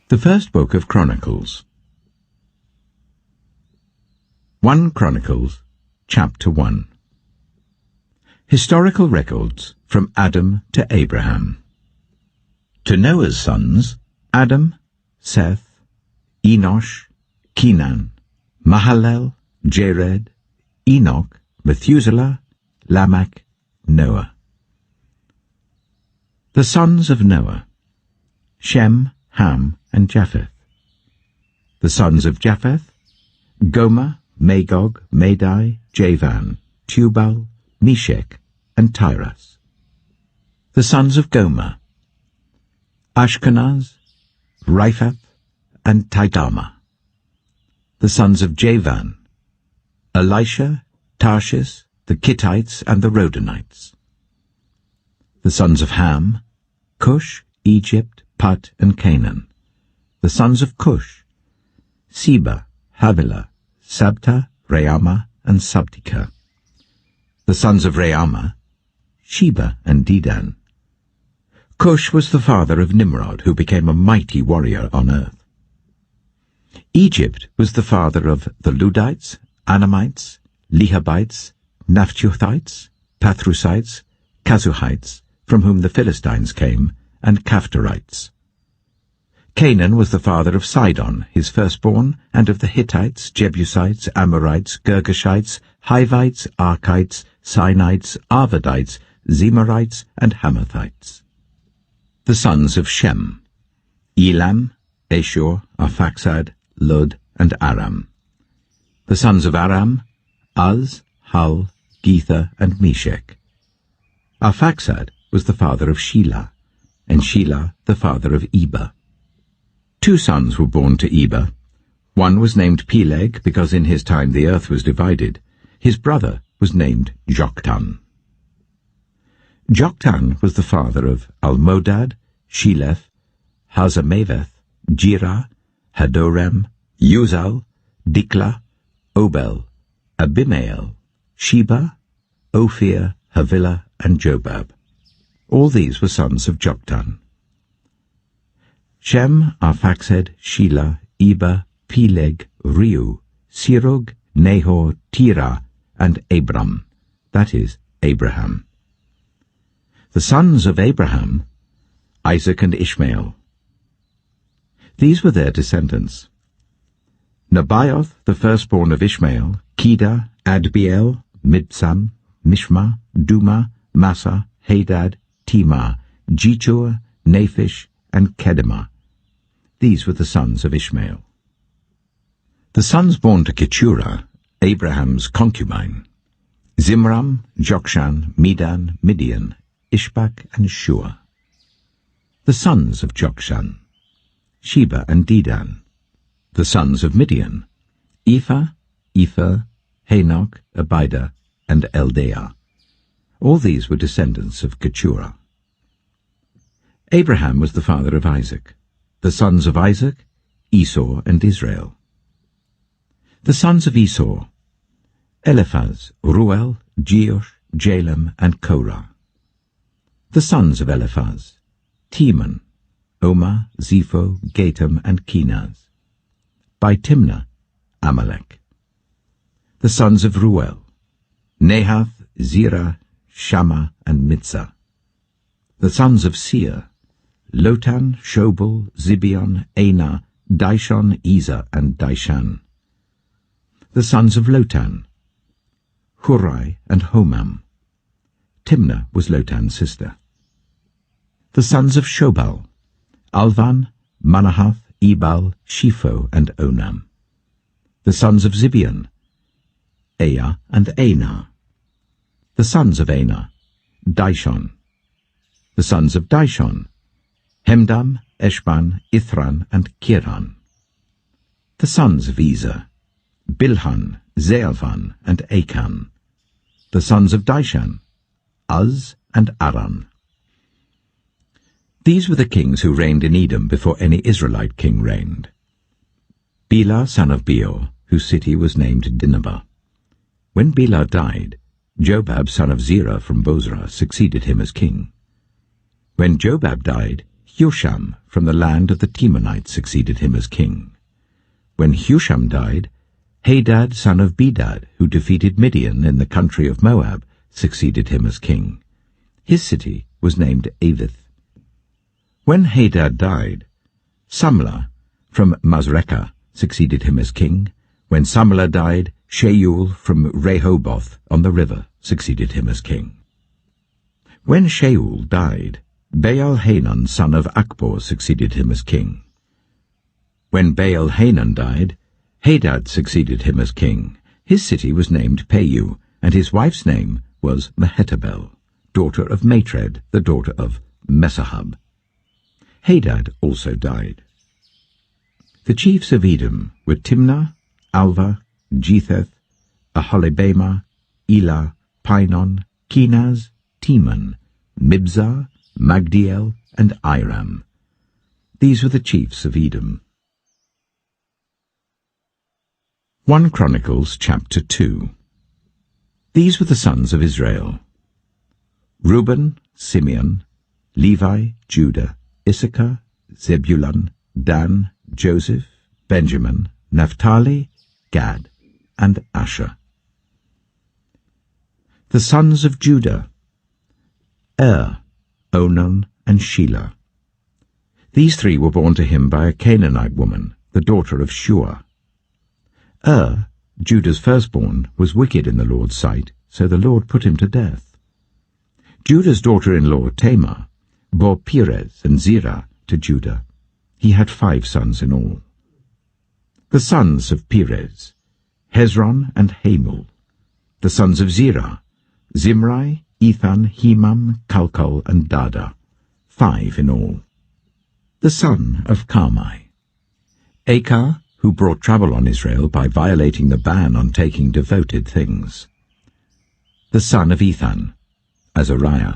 The first book of Chronicles. 1 Chronicles, chapter 1. Historical records from Adam to Abraham. To Noah's sons, Adam, Seth, Enosh, Kenan, Mahalalel, Jared, Enoch, Methuselah, Lamech, Noah. The sons of Noah, Shem, Ham, and Japheth. The sons of Japheth, Gomer, Magog, Madai, Javan, Tubal, Meshech, and Tiras. The sons of Gomer, Ashkenaz, Riphath, and Tidama. The sons of Javan, Elisha, Tarshish, the Kittites, and the Rodanites. The sons of Ham, Cush, Egypt, Put, and Canaan. The sons of Cush, Seba, Havilah, Sabta, Reama, and Sabtika. The sons of Reama, Sheba and Dedan. Cush was the father of Nimrod, who became a mighty warrior on earth. Egypt was the father of the Ludites, Anamites, Lehabites, Naphtuthites, Pathrusites, Kazuhites, from whom the Philistines came, and Caphtorites. Canaan was the father of Sidon, his firstborn, and of the Hittites, Jebusites, Amorites, Girgashites, Hivites, Archites, Sinites, Arvadites, Zemarites, and Hamathites. The sons of Shem, Elam, Ashur, Arphaxad, Lud, and Aram. The sons of Aram, Uz, Hul, Gether, and Meshech. Arphaxad was the father of Shelah, and Shelah the father of Eber. 2 sons were born to Eber. One was named Peleg, because in his time the earth was divided. His brother was named Joktan. Joktan was the father of Almodad, Sheleph, Hazarmaveth, Jirah, Hadoram, Uzal, Dikla, Obel, Abimael, Sheba, Ophir, Havilah, and Jobab. All these were sons of Joktan. Shem, Arphaxad, Shelah, Eber, Peleg, Reu, Serug, Nahor, Terah, and Abram, that is, Abraham. The sons of Abraham, Isaac and Ishmael. These were their descendants. Nebaioth, the firstborn of Ishmael, Kedah, Adbeel, Mibsam, Mishma, Duma, Massa, Hadad, Timah, Jechur, Naphish, and Kedemah. These were the sons of Ishmael. The sons born to Keturah, Abraham's concubine, Zimram, Jokshan, Medan, Midian, Ishbak, and Shua. The sons of Jokshan, Sheba and Dedan. The sons of Midian, Ephah, Epher, Hanok, Abida, and Eldaah. All these were descendants of Keturah. Abraham was the father of Isaac. The sons of Isaac, Esau and Israel. The sons of Esau, Eliphaz, Ruel, Jeush, Jalem, and Korah. The sons of Eliphaz, Teman, Omar, Zepho, Gatam, and Kenaz. By Timnah, Amalek. The sons of Ruel, Nahath, Zerah, Shammah, and Mitzah. The sons of Seir, Lotan, Shobal, Zibeon, Anah, Dishon, Ezer, and Dishan. The sons of Lotan, Hurai and Homam. Timnah was Lotan's sister. The sons of Shobal, Alvan, Manahath, Ebal, Shepho, and Onam. The sons of Zibeon, Aya and Anah. The sons of Anah, Dishon. The sons of Dishon, Hemdam, Eshban, Ithran, and Kiran. The sons of Ezer, Bilhan, Zealvan, and Achan. The sons of Dishan, Uz and Aran. These were the kings who reigned in Edom before any Israelite king reigned. Bela, son of Beor, whose city was named Dinhabah. When Bela died, Jobab, son of Zerah from Bozrah, succeeded him as king. When Jobab died, Husham from the land of the Temanites succeeded him as king. When Husham died, Hadad son of Bedad, who defeated Midian in the country of Moab, succeeded him as king. His city was named Avith. When Hadad died, Samlah from Masrekah succeeded him as king. When Samlah died, Shaul from Rehoboth on the river succeeded him as king. When Shaul died, Baal-Hanan son of Akbor succeeded him as king. When Baal-Hanan died, Hadad succeeded him as king. His city was named Peiu, and his wife's name was Mehetabel, daughter of Matred, the daughter of Mesahab. Hadad also died. The chiefs of Edom were Timnah, Alva, Jetheth, Aholibamah, Elah, Pinon, Kenaz, Teman, Mibzar, Magdiel, and Iram. These were the chiefs of Edom. 1 Chronicles chapter 2. These were the sons of Israel: Reuben, Simeon, Levi, Judah, Issachar, Zebulun, Dan, Joseph, Benjamin, Naphtali, Gad, and Asher. The sons of Judah: Onan, and Shelah. These three were born to him by a Canaanite woman, the daughter of Shua. Judah's firstborn, was wicked in the Lord's sight, so the Lord put him to death. Judah's daughter-in-law, Tamar, bore Perez and Zerah to Judah. He had 5 sons in all. The sons of Perez: Hezron and Hamul. The sons of Zerah: Zimri, Ethan, Hemam, Calcol, and Dada, 5 in all. The son of Carmi: Achar, who brought trouble on Israel by violating the ban on taking devoted things. The son of Ethan: Azariah.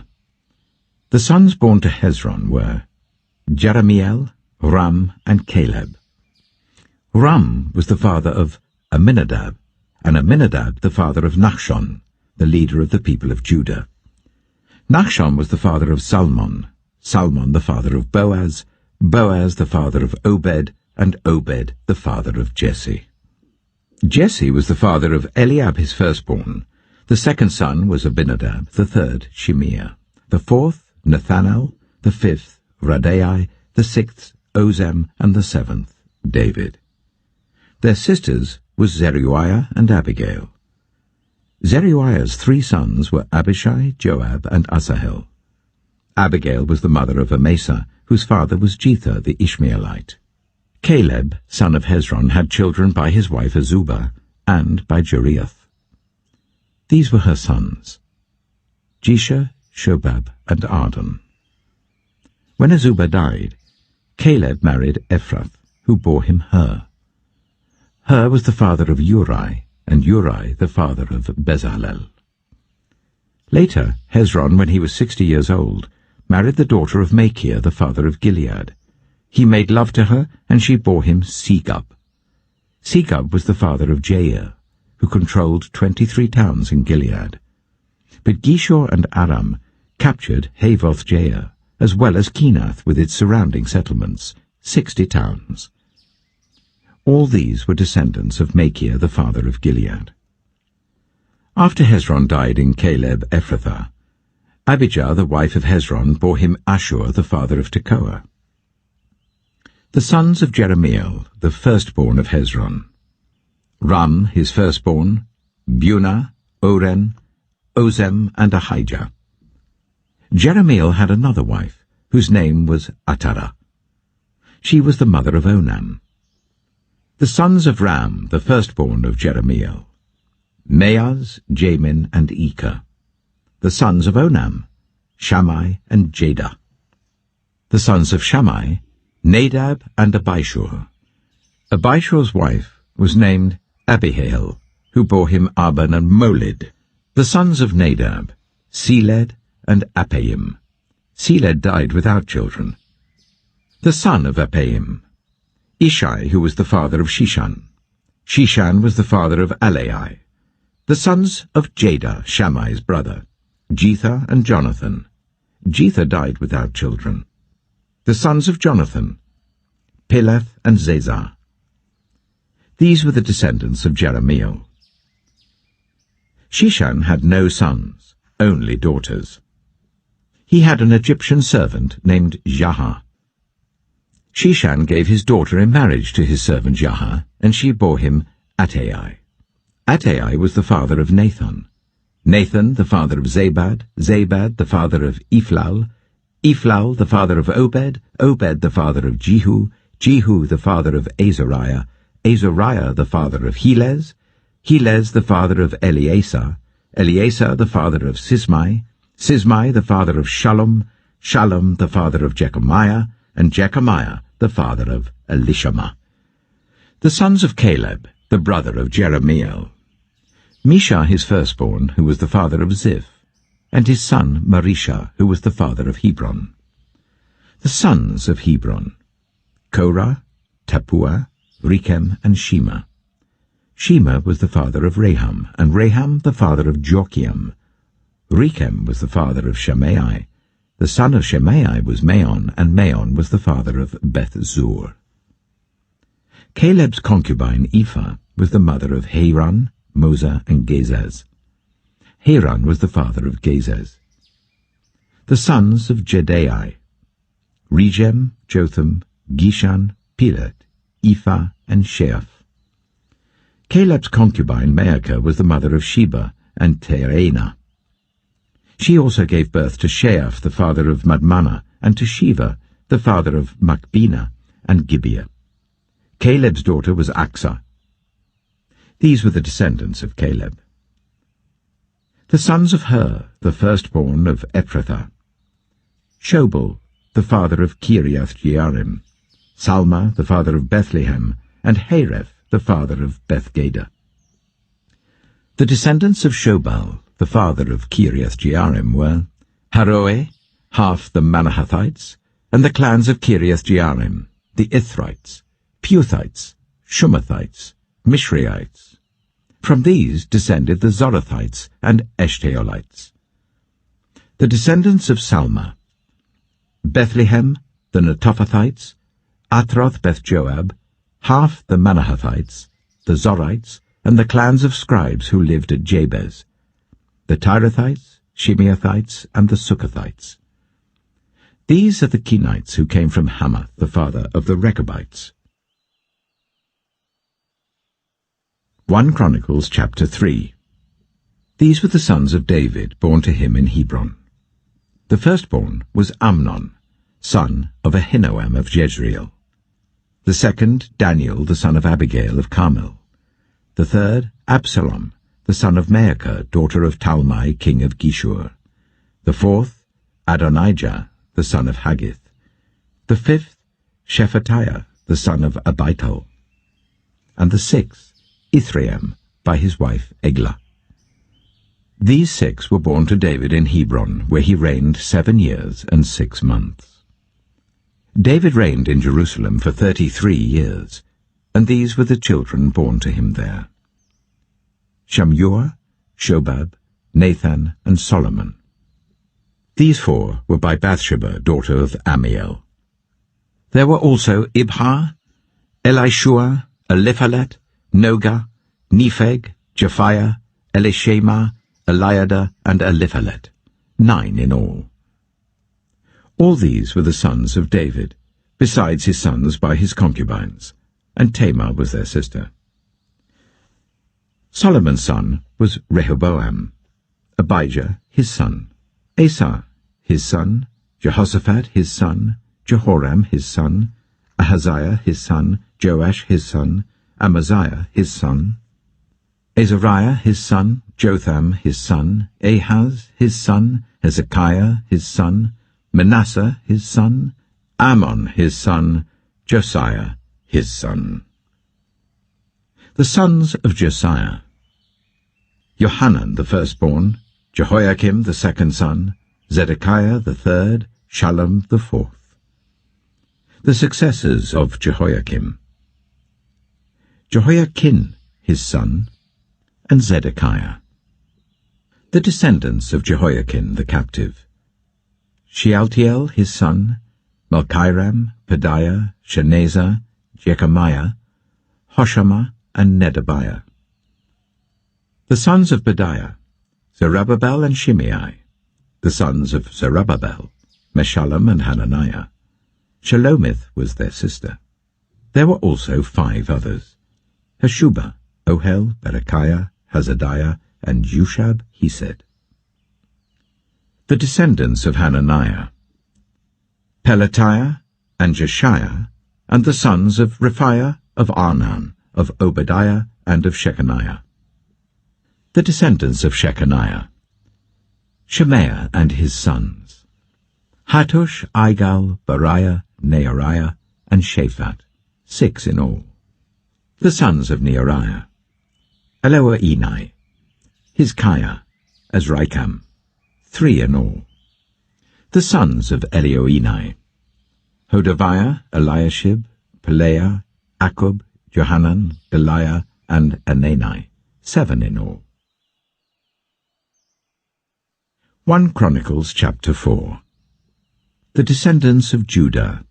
The sons born to Hezron were Jeremiel, Ram, and Caleb. Ram was the father of Aminadab, and Aminadab the father of Nachshon, the leader of the people of Judah. Nachshon was the father of Salmon, Salmon the father of Boaz, Boaz the father of Obed, and Obed the father of Jesse. Jesse was the father of Eliab his firstborn. The second son was Abinadab, the third Shimeah, the fourth Nathanael, the fifth Radai, the sixth Ozem, and the seventh David. Their sisters was Zeruiah and Abigail. Zeruiah's 3 sons were Abishai, Joab, and Asahel. Abigail was the mother of Amasa, whose father was Jether the Ishmaelite. Caleb, son of Hezron, had children by his wife Azubah and by Jeriath. These were her sons: Jesher, Shobab, and Ardon. When Azubah died, Caleb married Ephrath, who bore him Hur. Hur was the father of Uri, and Uri the father of Bezalel. Later, Hezron, when he was 60 years old, married the daughter of Machir, the father of Gilead. He made love to her, and she bore him Segub. Segub was the father of Jair, who controlled 23 towns in Gilead. But Geshur and Aram captured Havoth-Jair, as well as Kenath with its surrounding settlements, 60 towns. All these were descendants of Machir, the father of Gilead. After Hezron died in Caleb Ephrathah, Abijah, the wife of Hezron, bore him Ashur, the father of Tekoa. The sons of Jeremiel, the firstborn of Hezron: Ram, his firstborn, Bunah, Oren, Ozem, and Ahijah. Jeremiel had another wife, whose name was Atara. She was the mother of Onam. The sons of Ram, the firstborn of Jeremiel: Maaz, Jamin, and Eker. The sons of Onam: Shammai and Jadah. The sons of Shammai: Nadab and Abishur. Abishur's wife was named Abihail, who bore him Aban and Molid. The sons of Nadab: Seled and Appaim. Seled died without children. The son of Appaim: Ishai, who was the father of Shishan. Shishan was the father of Alai. The sons of Jadah, Shammai's brother: Jether and Jonathan. Jether died without children. The sons of Jonathan, Peleth and Zazar. These were the descendants of Jerahmeel. Shishan had no sons, only daughters. He had an Egyptian servant named Jaha. Shishan gave his daughter in marriage to his servant Jaha, and she bore him Attai. Attai was the father of Nathan, Nathan the father of Zabad, Zabad the father of Ephlal, Ephlal the father of Obed, Obed the father of Jehu, Jehu the father of Azariah, Azariah the father of Helez, Helez the father of Eleasar, Eleasar the father of Sismai, Sismai the father of Shallum, Shallum the father of Jechamiah, and Jechamiah the father of Elishama. The sons of Caleb, the brother of Jerahmeel. Misha his firstborn, who was the father of Ziph, and his son Marisha, who was the father of Hebron. The sons of Hebron, Korah, Tappuah, Rechem, and Shema. Shema was the father of Raham, and Raham the father of Jorkiam. Rechem was the father of Shimei. The son of Shimei was Maon, and Maon was the father of Beth-zur. Caleb's concubine Ephah was the mother of Haran, Mosa, and Gezez. Haran was the father of Gezez. The sons of Jedai, Regem, Jotham, Gishan, Pilet, Ephah, and Sheaph. Caleb's concubine Maacah was the mother of Sheba and Terena. She also gave birth to Sheaph, the father of Madmannah, and to Sheva, the father of Machbena and Gibeah. Caleb's daughter was Aksah. These were the descendants of Caleb. The sons of Hur, the firstborn of Ephrathah. Shobal, the father of Kiriath-Jearim, Salma, the father of Bethlehem, and Hareph, the father of Bethgader. The descendants of Shobal, the father of Kiriath-Jearim, were Haroeh, half the Manahathites, and the clans of Kiriath-Jearim, the Ithrites, Puthites, Shumathites, Mishreites. From these descended the Zorathites and Eshtaolites. The descendants of Salma, Bethlehem, the Netophathites, Atroth-Beth-Joab, half the Manahathites, the Zorites, and the clans of scribes who lived at Jabez, the Tirathites, Shimeathites, and the Suchethites. These are the Kenites who came from Hamath, the father of the Rechabites. 1 Chronicles chapter 3. These were the sons of David, born to him in Hebron. The firstborn was Amnon, son of Ahinoam of Jezreel. The second, Daniel, the son of Abigail of Carmel. The third, Absalom, the son of Maacah, daughter of Talmai, king of Geshur. The fourth, Adonijah, the son of Haggith. The fifth, Shephatiah, the son of Abital. And the sixth, Ithream, by his wife Eglah. These 6 were born to David in Hebron, where he reigned 7 years and 6 months. David reigned in Jerusalem for 33 years, and these were the children born to him there: Shammua, Shobab, Nathan, and Solomon. These 4 were by Bathsheba, daughter of Amiel. There were also Ibhar, Elishua, Eliphalet, Noga, Nepheg, Japhiah, Elishama, Eliada, and Eliphalet, 9 in all. All these were the sons of David, besides his sons by his concubines, and Tamar was their sister. Solomon's son was Rehoboam, Abijah his son, Asa his son, Jehoshaphat his son, Jehoram his son, Ahaziah his son, Joash his son, Amaziah his son, Azariah his son, Jotham his son, Ahaz his son, Hezekiah his son, Manasseh his son, Ammon his son, Josiah his son. The sons of Josiah: Johanan the firstborn, Jehoiakim the second son, Zedekiah the third, Shallum the fourth. The successors of Jehoiakim: Jehoiakim his son, and Zedekiah. The descendants of Jehoiakim the captive: Shealtiel his son, Malchiram, Pedaiah, Shenazar, Jechamiah, Hoshama, and Nedabiah. The sons of Pedaiah, Zerubbabel and Shimei. The sons of Zerubbabel, Meshullam and Hananiah. Shelomith was their sister. There were also 5 others: Hashubah, Ohel, Berechiah, Hazadiah, and Jushab Hesed. The descendants of Hananiah, Pelatiah and Jeshiah, and the sons of Rephaiah, of Arnan, of Obadiah, and of Shechaniah. The descendants of Shechaniah, Shemaiah and his sons, Hattush, Igal, Bariah, Neariah, and Shaphat, 6 in all. The sons of Neariah, Eloaenai, Hizkiah, Azrikam, 3 in all. The sons of Elioenai, Hodaviah, Eliashib, Pelaiah, Akub, Johanan, Eliah, and Anani, 7 in all. 1 Chronicles chapter 4. The descendants of Judah,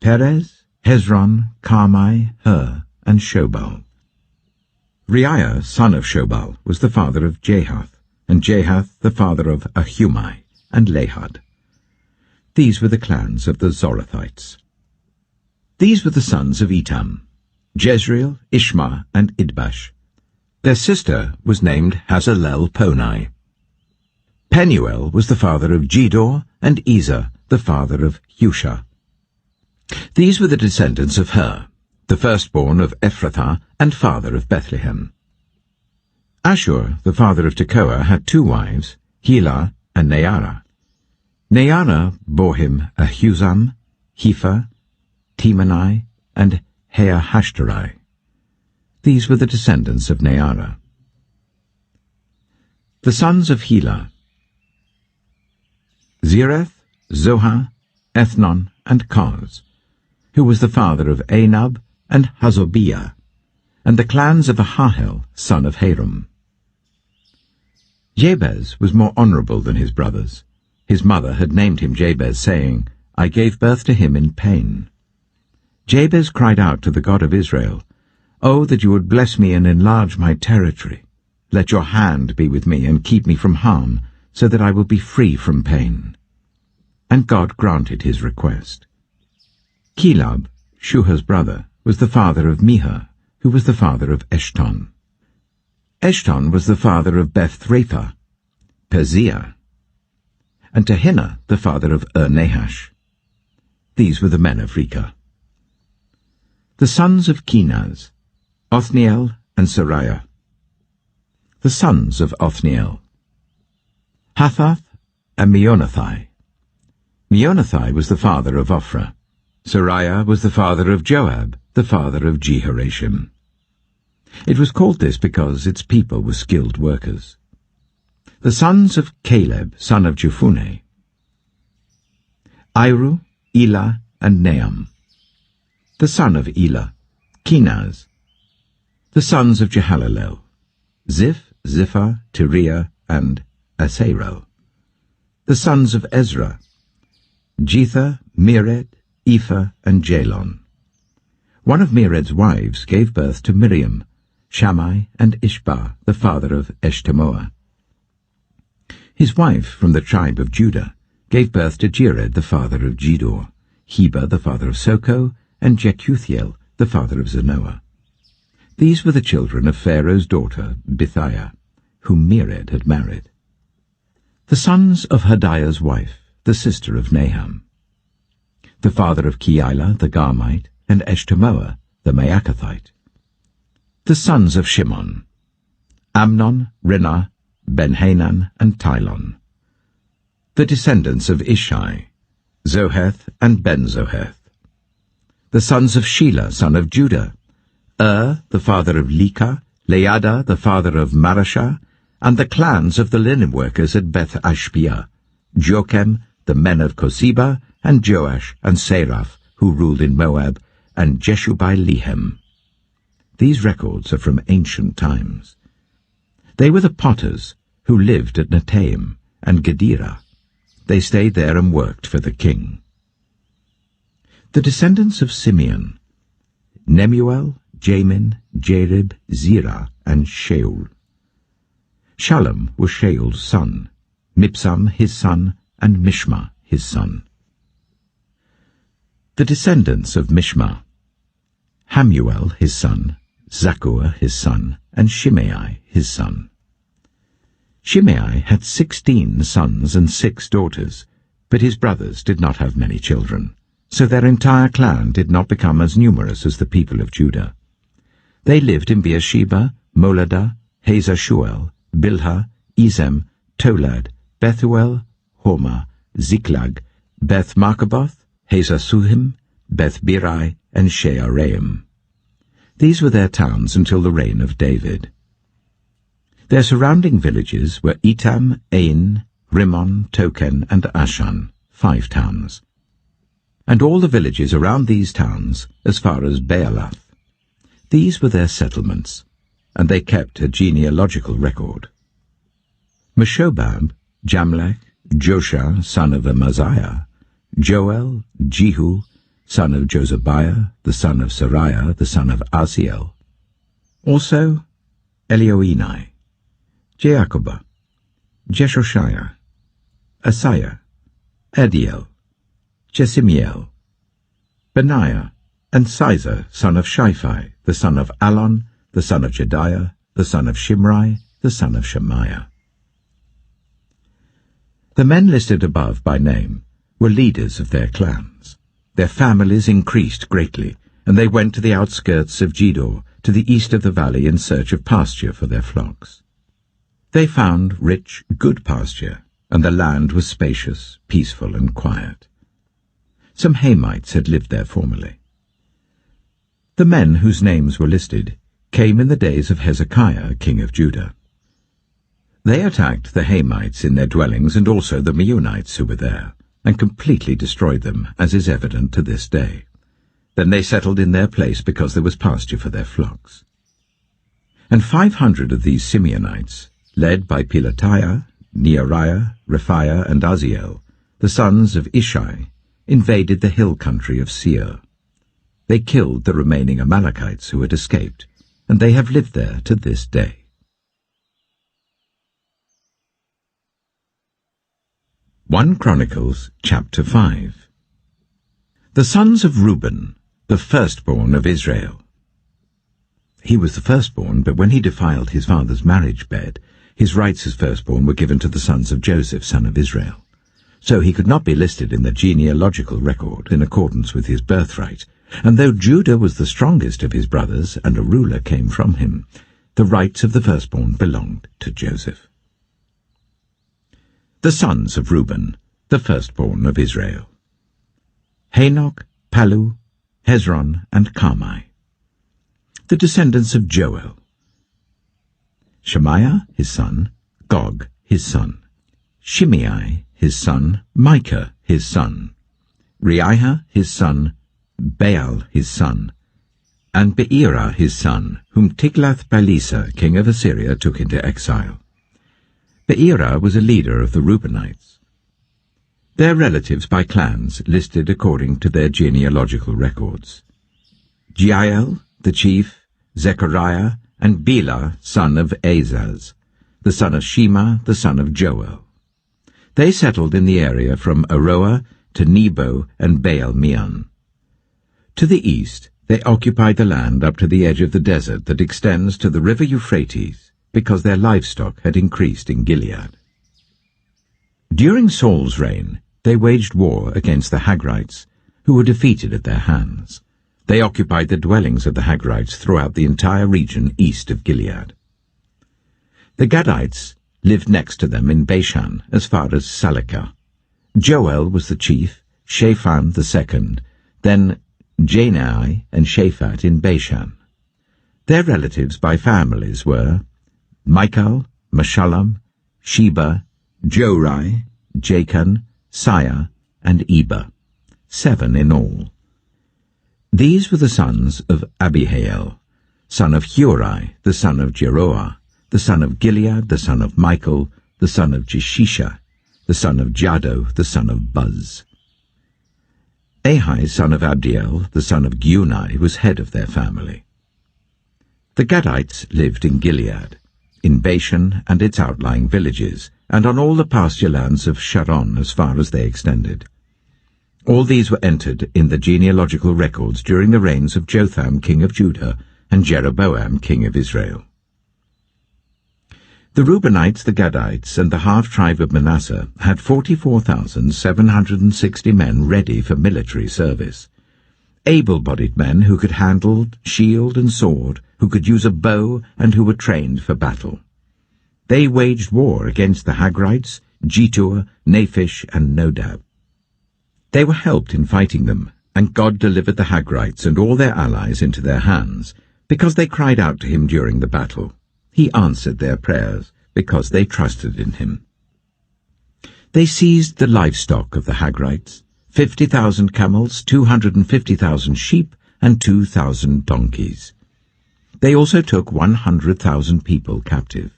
Perez, Hezron, Carmi, Hur, and Shobal. Reiah, son of Shobal, was the father of Jahath, and Jahath the father of Ahumai and Lahad. These were the clans of the Zorathites. These were the sons of Etam, Jezreel, Ishma, and Idbash. Their sister was named Hazalel-Ponai. Penuel was the father of Gedor, and Ezer the father of Hushah. These were the descendants of Hur, the firstborn of Ephrathah and father of Bethlehem. Ashur, the father of Tekoa, had 2 wives, Helah and Neara. Neara bore him Ahuzam, Hepher, Temani, and Heahashtarai. These were the descendants of Neara. The sons of Helah, Zereth, Zohar, Ethnon, and Koz, who was the father of Anab and Hazobiah, and the clans of Ahahel, son of Harum. Jabez was more honorable than his brothers. His mother had named him Jabez, saying, I gave birth to him in pain. Jabez cried out to the God of Israel, Oh, that you would bless me and enlarge my territory. Let your hand be with me and keep me from harm, so that I will be free from pain. And God granted his request. Chelub, Shuha's brother, was the father of Mihah, who was the father of Eshton. Eshton was the father of Beth-Rapha, Peziah, and Tehinnah the father of Nahash. These were the men of Rekah. The sons of Kenaz, Othniel and Sariah. The sons of Othniel, Hathath and Meonothai. Meonothai was the father of Ophrah. Sariah was the father of Joab, the father of Jehosham. It was called this because its people were skilled workers. The sons of Caleb, son of Jephunneh, Iru, Elah, and Nahum. The son of Elah, Kenaz. The sons of Jehalelel, Ziph, Ziphah, Tiriah, and Asarel. The sons of Ezra, Jether, Mered, Ephah, and Jalon. One of Mered's wives gave birth to Miriam, Shammai, and Ishbah, the father of Eshtemoa. His wife, from the tribe of Judah, gave birth to Jered, the father of Gedor, Heber, the father of Soko, and Jekuthiel, the father of Zanoah. These were the children of Pharaoh's daughter, Bithiah, whom Mered had married. The sons of Hodiah's wife, the sister of Nahum, the father of Keilah the Garmite, and Eshtemoa the Maacathite. The sons of Shimon, Amnon, Rinnah, Ben-Hanan, and Tilon. The descendants of Ishai, Zoheth and Ben-Zoheth. The sons of Shelah, son of Judah, the father of Lekah, Leada, the father of Marashah, and the clans of the linen workers at Beth-Ashbiah, Jokem, the men of Koseba, and Joash and Seraph, who ruled in Moab, and Jeshubai-Lehem. These records are from ancient times. They were the potters who lived at Netaim and Gedera. They stayed there and worked for the king. The descendants of Simeon: Nemuel, Jamin, Jarib, Zerah, and Shaul. Shallum was Shaul's son, Mibsam his son, and Mishma his son. The descendants of Mishma: Hamuel his son, Zakkur his son, and Shimei his son. Shimei had 16 sons and 6 daughters, but his brothers did not have many children, so their entire clan did not become as numerous as the people of Judah. They lived in Beersheba, Moladah, Hazar-Shual, Bilhah, Ezem, Tolad, Bethuel, Hormah, Ziklag, Beth-Markaboth, Hazar-Suhim, Beth-Birai, and Shearaim. These were their towns until the reign of David. Their surrounding villages were Etam, Ain, Rimmon, Token, and Ashan, 5 towns, and all the villages around these towns as far as Baalath. These were their settlements, and they kept a genealogical record. Meshobab, Jamlech, Joshua, son of Amaziah, Joel, Jehu, son of Josabiah, the son of Sariah, the son of Asiel. Also Elioenai, Jaakobah, Jeshoshiah, Asaiah, Adiel, Jesimiel, Benaiah, and Sizar, son of Shiphi, the son of Alon, the son of Jediah, the son of Shimri, the son of Shemaiah. The men listed above by name were leaders of their clans. Their families increased greatly, and they went to the outskirts of Gedor, to the east of the valley, in search of pasture for their flocks. They found rich, good pasture, and the land was spacious, peaceful, and quiet. Some Hamites had lived there formerly. The men whose names were listed came in the days of Hezekiah, king of Judah. They attacked the Hamites in their dwellings and also the Meunites who were there, and completely destroyed them, as is evident to this day. Then they settled in their place because there was pasture for their flocks. And 500 of these Simeonites, led by Pelatiah, Neariah, Rephaiah, and Aziel, the sons of Ishi, invaded the hill country of Seir. They killed the remaining Amalekites who had escaped, and they have lived there to this day. 1 Chronicles chapter 5. The sons of Reuben, the firstborn of Israel. He was the firstborn, but when he defiled his father's marriage bed, his rights as firstborn were given to the sons of Joseph, son of Israel. So he could not be listed in the genealogical record in accordance with his birthright, and though Judah was the strongest of his brothers and a ruler came from him, the rights of the firstborn belonged to Joseph. The sons of Reuben, the firstborn of Israel: Hanok, Palu, Hezron, and Carmi. The descendants of Joel: Shemaiah his son, Gog his son, Shimei his son, Micah his son, Reiah his son, Baal his son, and Beerah his son, whom Tiglath-Pileser, king of Assyria, took into exile. Beerah was a leader of the Reubenites. Their relatives by clans listed according to their genealogical records: Jeiel, the chief, Zechariah, and Bela, son of Azaz, the son of Shema, the son of Joel. They settled in the area from Aroah to Nebo and Baal-Meon. To the east, they occupied the land up to the edge of the desert that extends to the river Euphrates, because their livestock had increased in Gilead. During Saul's reign, they waged war against the Hagrites, who were defeated at their hands. They occupied the dwellings of the Hagrites throughout the entire region east of Gilead. The Gadites lived next to them in Bashan as far as Salekah. Joel was the chief, Shaphan the second, then Janai and Shaphat in Bashan. Their relatives by families were Michael, Meshullam, Sheba, Jorai, Jachan, Siah, and Eber, 7 in all. These were the sons of Abihail, son of Hurai, the son of Jeroah, the son of Gilead, the son of Michael, the son of Jeshisha, the son of Jado, the son of Buz. Ahi, son of Abdiel, the son of Guni, was head of their family. The Gadites lived in Gilead, in Bashan and its outlying villages, and on all the pasture lands of Sharon as far as they extended. All these were entered in the genealogical records during the reigns of Jotham, king of Judah, and Jeroboam, king of Israel. The Reubenites, the Gadites, and the half-tribe of Manasseh had 44,760 men ready for military service. Able-bodied men who could handle shield and sword, who could use a bow, and who were trained for battle. They waged war against the Hagrites, Jetur, Naphish, and Nodab. They were helped in fighting them, and God delivered the Hagrites and all their allies into their hands, because they cried out to him during the battle. He answered their prayers, because they trusted in him. They seized the livestock of the Hagrites, 50,000 camels, 250,000 sheep, and 2,000 donkeys. They also took 100,000 people captive,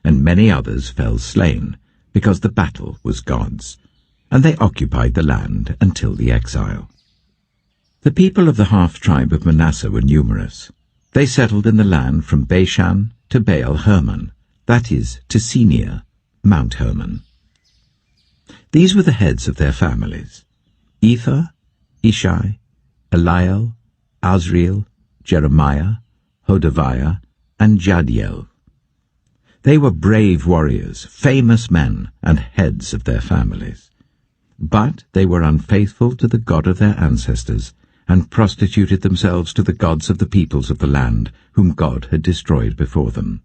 and many others fell slain, because the battle was God's, and they occupied the land until the exile. The people of the half-tribe of Manasseh were numerous. They settled in the land from Bashan to Baal Hermon, that is, to Senir, Mount Hermon. These were the heads of their families: Ether, Ishai, Eliel, Azriel, Jeremiah, Hodaviah, and Jadiel. They were brave warriors, famous men, and heads of their families. But they were unfaithful to the God of their ancestors, and prostituted themselves to the gods of the peoples of the land, whom God had destroyed before them.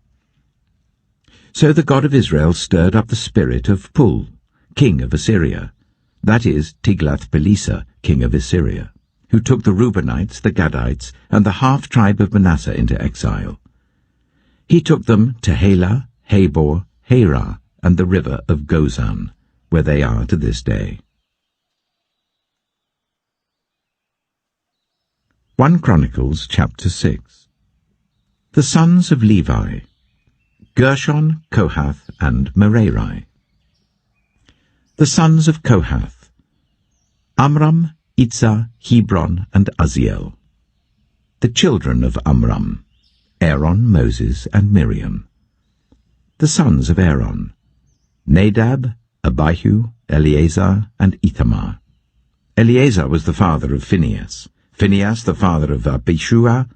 So the God of Israel stirred up the spirit of Pul, king of Assyria, that is, Tiglath-Pileser, king of Assyria, who took the Reubenites, the Gadites, and the half-tribe of Manasseh into exile. He took them to Halah, Habor, Harah, and the river of Gozan, where they are to this day. 1 Chronicles chapter 6. The sons of Levi: Gershon, Kohath, and Merari. The sons of Kohath: Amram, Itzah, Hebron, and Uzziel. The children of Amram: Aaron, Moses, and Miriam. The sons of Aaron: Nadab, Abihu, Eleazar, and Ithamar. Eleazar was the father of Phinehas, Phinehas the father of Abishua,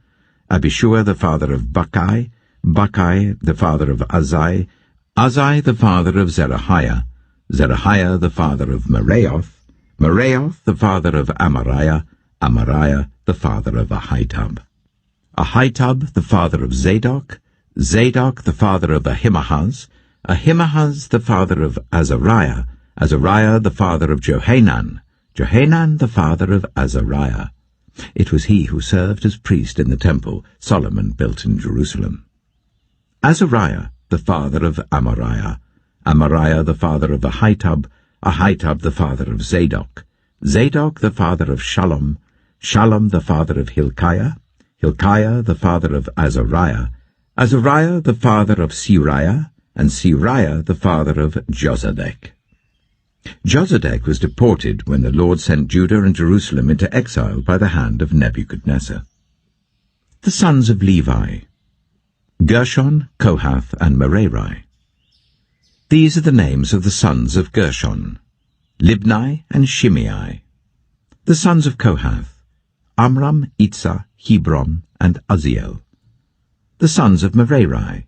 Abishua the father of Bukki, Bukki the father of Azai, Azai the father of Zerahiah, Zerahiah the father of Meraioth, Meraioth the father of Amariah, Amariah the father of Ahitub, Ahitub the father of Zadok, Zadok the father of Ahimaaz, Ahimaaz the father of Azariah, Azariah the father of Johanan, Johanan the father of Azariah. It was he who served as priest in the temple Solomon built in Jerusalem. Azariah the father of Amariah, Amariah the father of Ahitub, Ahitub the father of Zadok, Zadok the father of Shallum, Shallum the father of Hilkiah, Hilkiah the father of Azariah, Azariah the father of Siriah, and Siriah the father of Josedek. Josedek was deported when the Lord sent Judah and Jerusalem into exile by the hand of Nebuchadnezzar. The sons of Levi: Gershon, Kohath, and Merari. These are the names of the sons of Gershon: Libni and Shimei. The sons of Kohath: Amram, Itzah, Hebron, and Uzziel. The sons of Merari: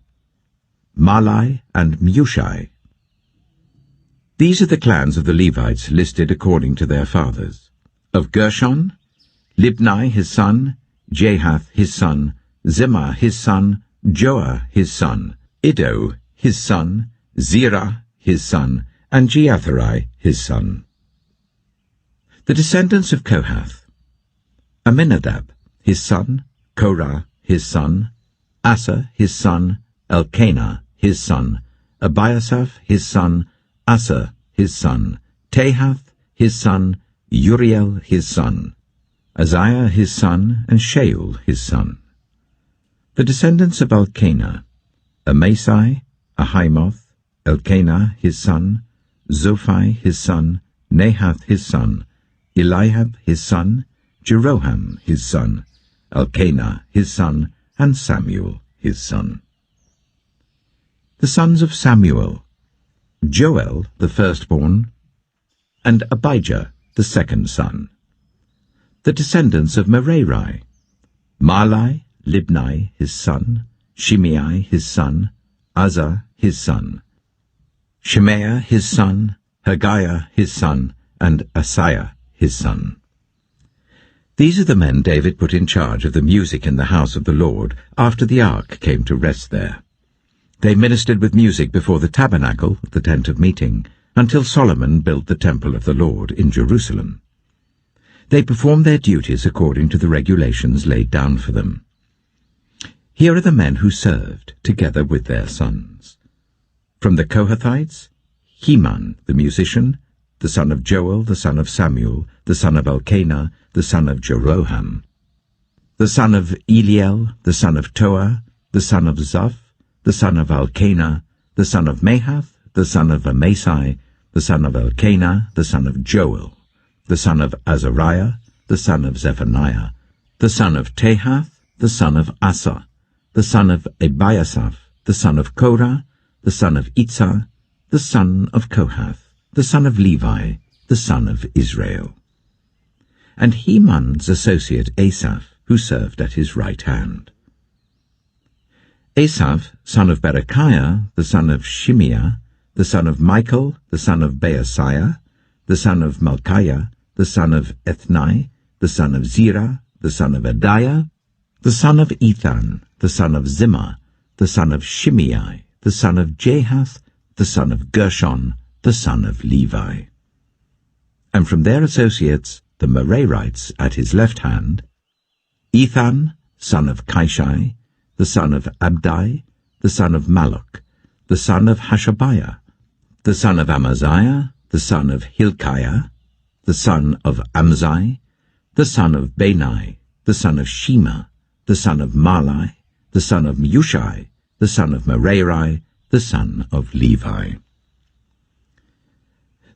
Malai and Mushai. These are the clans of the Levites listed according to their fathers. Of Gershon: Libni his son, Jahath his son, Zimmah his son, Joah his son, Iddo his son, Zerah his son, and Jeatherai his son. The descendants of Kohath: Aminadab his son, Korah his son, Asa his son, Elkanah his son, Abiasaph his son, Asa his son, Tahath his son, Uriel his son, Uzziah his son, and Shaul his son. The descendants of Elkanah: Amasai, Ahimoth, Elkanah his son, Zophai his son, Nahath his son, Eliab his son, Jeroham his son, Elkanah his son, and Samuel his son. The sons of Samuel, Joel the firstborn, and Abijah the second son. The descendants of Merari, Mahli, Libni his son, Shimei his son, Uzzah his son, Shemaiah his son, Haggiah his son, and Asaiah his son. These are the men David put in charge of the music in the house of the Lord after the ark came to rest there. They ministered with music before the tabernacle, the tent of meeting, until Solomon built the temple of the Lord in Jerusalem. They performed their duties according to the regulations laid down for them. Here are the men who served, together with their sons. From the Kohathites, Heman the musician, the son of Joel, the son of Samuel, the son of Elkanah, the son of Jeroham, the son of Eliel, the son of Toah, the son of Zoph, the son of Elkanah, the son of Mahath, the son of Amasai, the son of Elkanah, the son of Joel, the son of Azariah, the son of Zephaniah, the son of Tahath, the son of Asa, the son of Ebiasaph, the son of Korah, the son of Itzah, the son of Kohath, the son of Levi, the son of Israel. And Heman's associate Asaph, who served at his right hand. Asaph, son of Berechiah, the son of Shimeah, the son of Michael, the son of Baasiah, the son of Malchiah, the son of Ethni, the son of Zerah, the son of Adiah, the son of Ethan, the son of Zimmah, the son of Shimei, the son of Jahath, the son of Gershon, the son of Levi. And from their associates, the Merarites at his left hand, Ethan, son of Kishai, the son of Abdai, the son of Malluch, the son of Hashabiah, the son of Amaziah, the son of Hilkiah, the son of Amzai, the son of Bani, the son of Shema, the son of Mahli, the son of Mushai, the son of Merari, the son of Levi.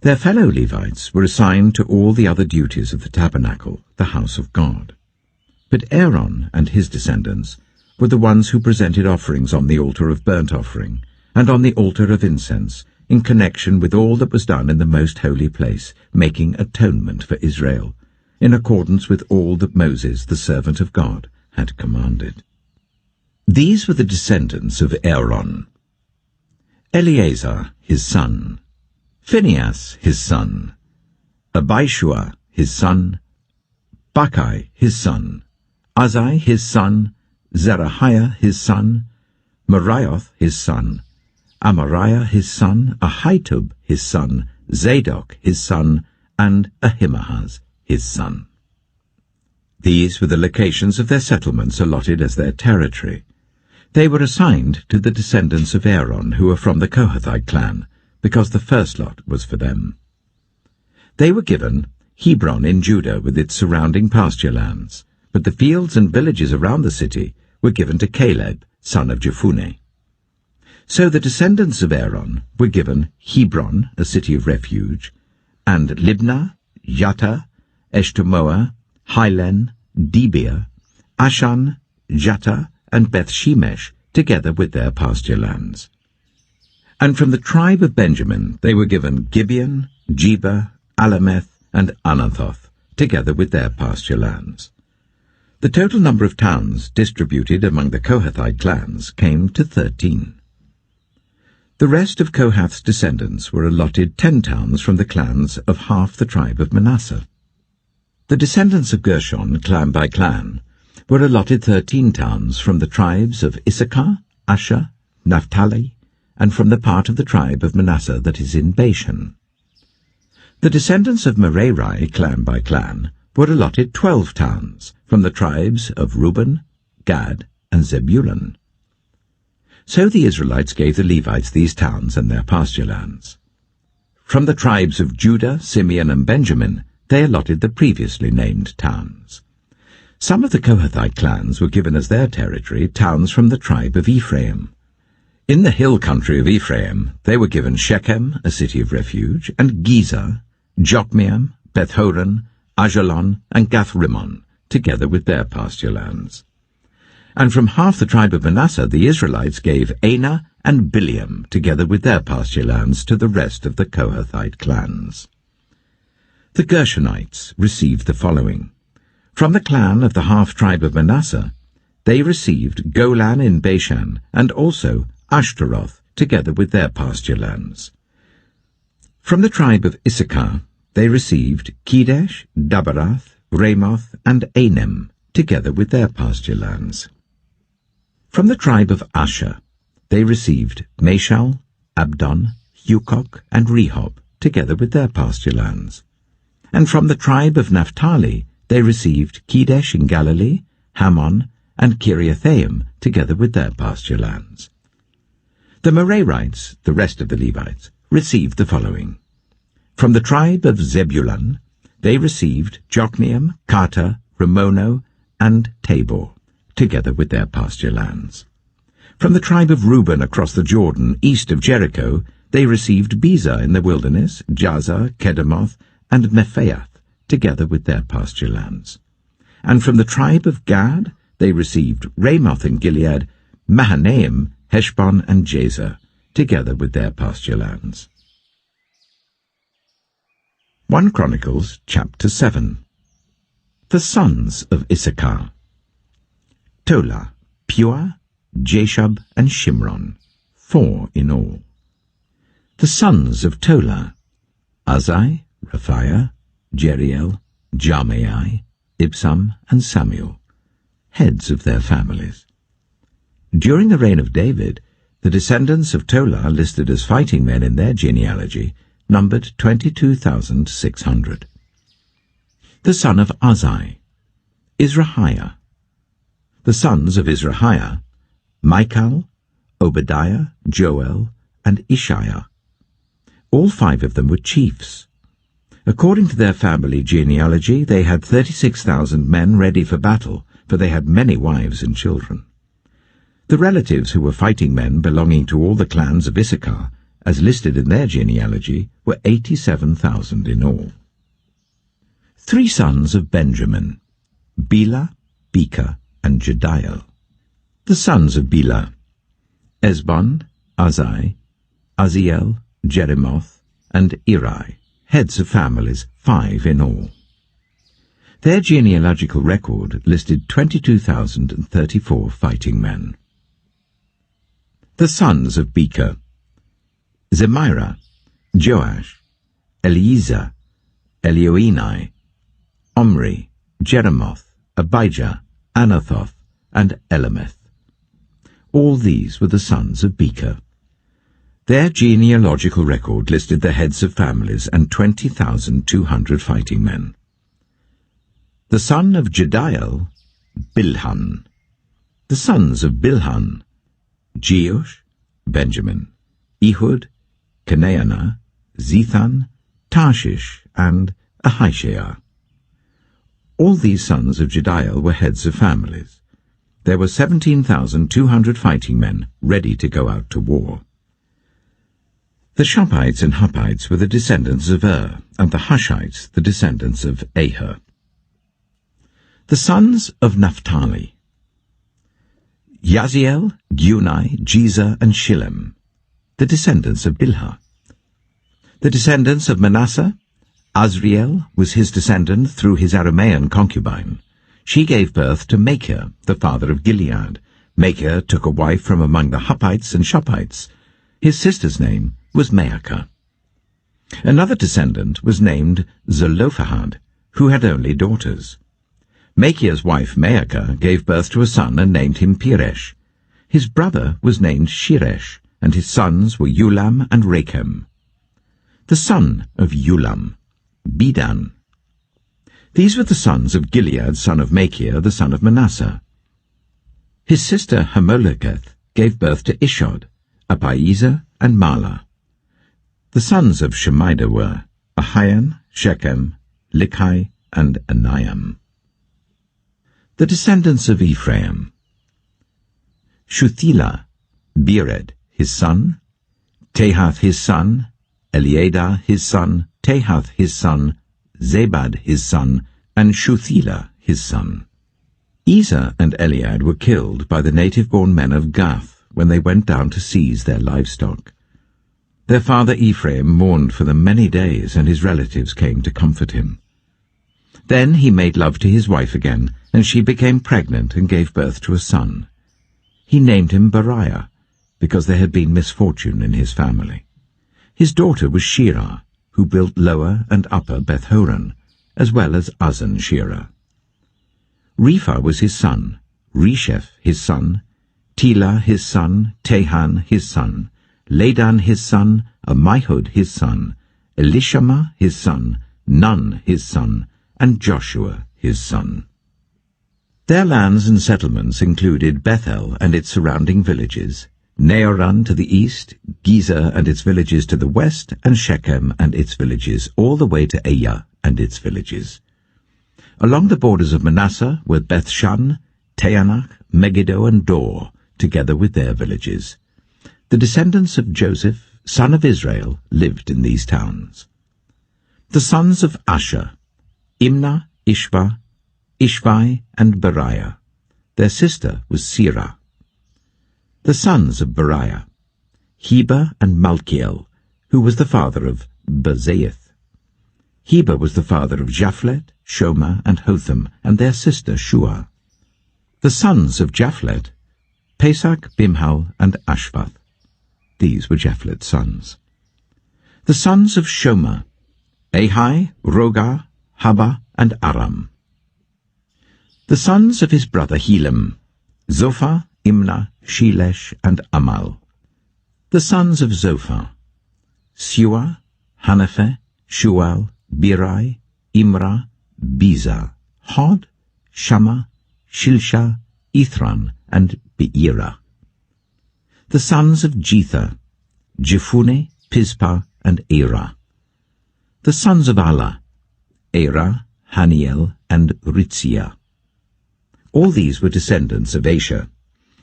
Their fellow Levites were assigned to all the other duties of the tabernacle, the house of God. But Aaron and his descendants were the ones who presented offerings on the altar of burnt offering and on the altar of incense in connection with all that was done in the most holy place, making atonement for Israel, in accordance with all that Moses, the servant of God, had commanded. These were the descendants of Aaron: Eleazar his son, Phinehas his son, Abishua his son, Bacchai his son, Uzzi his son, Zerahiah his son, Merioth his son, Amariah his son, Ahitub his son, Zadok his son, and Ahimaaz his son. These were the locations of their settlements allotted as their territory. They were assigned to the descendants of Aaron, who were from the Kohathite clan, because the first lot was for them. They were given Hebron in Judah with its surrounding pasture lands, but the fields and villages around the city were given to Caleb, son of Jephunneh. So the descendants of Aaron were given Hebron, a city of refuge, and Libnah, Yattah, Eshtemoa, Hilen, Debir, Ashan, Jattah, and Beth-Shemesh, together with their pasture lands. And from the tribe of Benjamin they were given Gibeon, Geba, Alameth, and Anathoth, together with their pasture lands. The total number of towns distributed among the Kohathite clans came to 13. The rest of Kohath's descendants were allotted 10 towns from the clans of half the tribe of Manasseh. The descendants of Gershon, clan by clan, were allotted 13 towns from the tribes of Issachar, Asher, Naphtali, and from the part of the tribe of Manasseh that is in Bashan. The descendants of Merari, clan by clan, were allotted 12 towns from the tribes of Reuben, Gad, and Zebulun. So the Israelites gave the Levites these towns and their pasture lands. From the tribes of Judah, Simeon, and Benjamin, they allotted the previously named towns. Some of the Kohathite clans were given as their territory towns from the tribe of Ephraim. In the hill country of Ephraim, they were given Shechem, a city of refuge, and Gezer, Jokmeam, Beth-horon, Ajalon, and Gath-Rimmon, together with their pasture lands. And from half the tribe of Manasseh the Israelites gave Anah and Bileam, together with their pasture lands, to the rest of the Kohathite clans. The Gershonites received the following. From the clan of the half-tribe of Manasseh, they received Golan in Bashan, and also Ashtaroth, together with their pasture lands. From the tribe of Issachar, they received Kedesh, Dabarath, Ramoth, and Anem, together with their pasture lands. From the tribe of Asher, they received Mashal, Abdon, Hukok, and Rehob, together with their pasture lands. And from the tribe of Naphtali, they received Kedesh in Galilee, Hammon, and Kiriathaim, together with their pasture lands. The Merarites, the rest of the Levites, received the following. From the tribe of Zebulun, they received Jokneam, Karta, Ramono, and Tabor, together with their pasture lands. From the tribe of Reuben across the Jordan, east of Jericho, they received Bezer in the wilderness, Jazer, Kedemoth, and Mephaath, together with their pasture lands. And from the tribe of Gad, they received Ramoth in Gilead, Mahanaim, Heshbon, and Jazer, together with their pasture lands. 1 Chronicles chapter 7. The sons of Issachar: Tola, Pua, Jashub, and Shimron, 4 in all. The sons of Tola: Azai, Raphiah, Jeriel, Jarmai, Ibsam, and Samuel, heads of their families. During the reign of David, the descendants of Tola, listed as fighting men in their genealogy, numbered 22,600. The son of Azai: Izrahiah. The sons of Izrahiah: Michael, Obadiah, Joel, and Ishiah. All 5 of them were chiefs. According to their family genealogy, they had 36,000 men ready for battle, for they had many wives and children. The relatives who were fighting men belonging to all the clans of Issachar, as listed in their genealogy, were 87,000 in all. 3 sons of Benjamin: Bela, Becher, and Jediel. The sons of Bela: Esbon, Azai, Aziel, Jerimoth, and Eri, heads of families, 5 in all. Their genealogical record listed 22,034 fighting men. The sons of Becher: Zemira, Joash, Eliezer, Elioenai, Omri, Jeremoth, Abijah, Anathoth, and Elameth. All these were the sons of Becher. Their genealogical record listed the heads of families and 20,200 fighting men. The son of Jediel: Bilhan. The sons of Bilhan: Jeush, Benjamin, Ehud, Kenaanah, Zethan, Tarshish, and Ahishaar. All these sons of Jediel were heads of families. There were 17,200 fighting men ready to go out to war. The Shoppites and Huppites were the descendants of and the Hushites the descendants of Aher. The sons of Naphtali: Yaziel, Gunai, Jezer, and Shillem, the descendants of Bilhah. The descendants of Manasseh: Azriel was his descendant through his Aramean concubine. She gave birth to Machir, the father of Gilead. Machir took a wife from among the Huppites and Shoppites. His sister's name was Maacah. Another descendant was named Zelophehad, who had only daughters. Machir's wife Maacah gave birth to a son and named him Peresh. His brother was named Sheresh, and his sons were Ulam and Rechem. The son of Ulam: Bedan. These were the sons of Gilead, son of Machir, the son of Manasseh. His sister Hamoleketh gave birth to Ishod, Abiezer, and Mahlah. The sons of Shemida were Ahian, Shechem, Likhai, and Aniam. The descendants of Ephraim: Shuthelah, Bered, his son, Tahath his son, Eliada his son, Tahath his son, Zabad his son, and Shuthela his son. Ezer and Eliad were killed by the native-born men of Gath when they went down to seize their livestock. Their father Ephraim mourned for them many days, and his relatives came to comfort him. Then he made love to his wife again, and she became pregnant and gave birth to a son. He named him Beriah, because there had been misfortune in his family. His daughter was Shirah, who built Lower and Upper Beth-horon, as well as Uzzen-Shirah. Repha was his son, Resheph his son, Telah his son, Tahan his son, Ladan his son, Ammihud his son, Elishama his son, Nun his son, and Joshua his son. Their lands and settlements included Bethel and its surrounding villages, Neoran to the east, Gezer and its villages to the west, and Shechem and its villages, all the way to Ayyah and its villages. Along the borders of Manasseh were Bethshan, Taanach, Megiddo, and Dor, together with their villages. The descendants of Joseph, son of Israel, lived in these towns. The sons of Asher: Imnah, Ishva, Ishvi, and Beriah. Their sister was Sirah. The sons of Beriah: Heber and Malchiel, who was the father of Bezaeth. Heber was the father of Japhlet, Shoma, and Hotham, and their sister Shua. The sons of Japhlet: Pesach, Bimhal, and Ashvath. These were Japhlet's sons. The sons of Shoma: Ahai, Roga, Haba, and Aram. The sons of his brother Helam: Zophah, Imnah, Shelesh, and Amal. The sons of Zophah: Sua, Hanapheh, Shual, Birai, Imrah, Biza, Hod, Shammah, Shilsha, Ithran, and Beerah. The sons of Jether: Jephuneh, Pispa, and Erah. The sons of Allah: Erah, Haniel, and Ritzia. All these were descendants of Asher,